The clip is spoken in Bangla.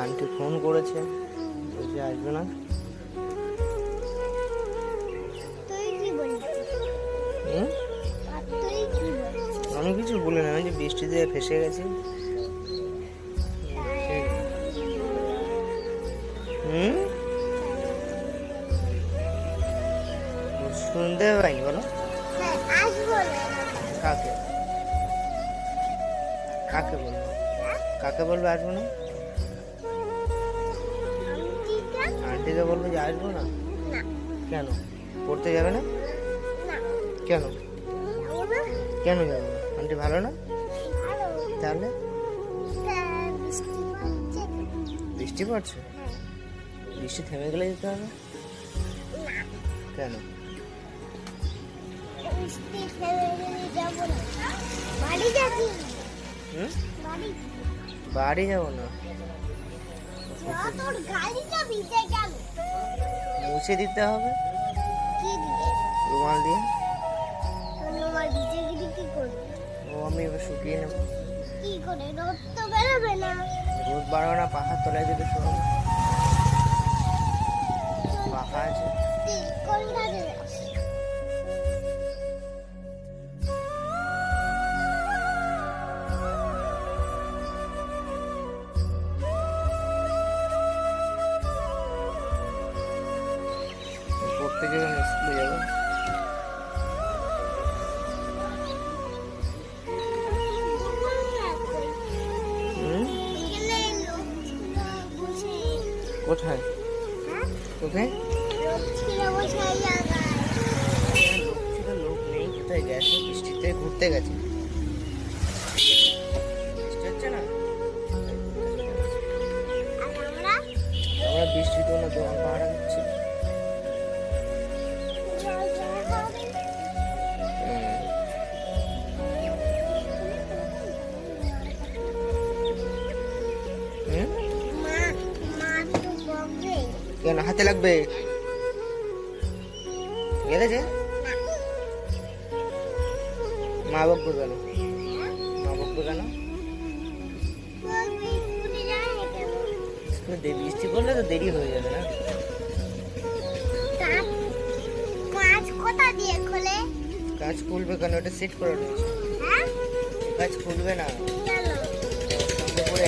আন্টি ফোন করেছে, বলছে আসবে না। আমি কিছু বলি না, আমি যে বৃষ্টিতে ফেসে গেছি। শুনতে পাইনি, বলো। কাকে কাকে বলবো? কাকে বলবো আসবো না? আন্টিকে বলবো যে আসবো না? কেন? পড়তে যাবে না? কেন কেন যাবো? আন্টি ভালো না? তাহলে বৃষ্টি পড়ছে, বৃষ্টি থেমে গেলে যেতে হবে। কেন? বাড়ি যাবো না? মুছে দিতে হবে রুমাল দিয়ে। ও আমি এবার শুকিয়ে নেবো। রোদ বাড়াবো না, পাখার তলায় দিতে শোনো। পাখা আছে। পড়তে যাবেন, স্কুলে যাবেন। কোথায় কোথায়? লোক নেই, কোথায় গেছে? বৃষ্টিতে ঘুরতে গেছে। বৃষ্টি হচ্ছে না, আমরা বৃষ্টিতে না দোকান পাহাড়া দিচ্ছি। কেন হাতে লাগবে? গেলেছে মা বকবে কেন? মা বকবে কেন? বৃষ্টি পড়লে তো দেরি হয়ে যাবে না? কাজ খুলবে কেন? ওটা সেট করে রয়েছে। কাজ খুলবে না, সঙ্গে করে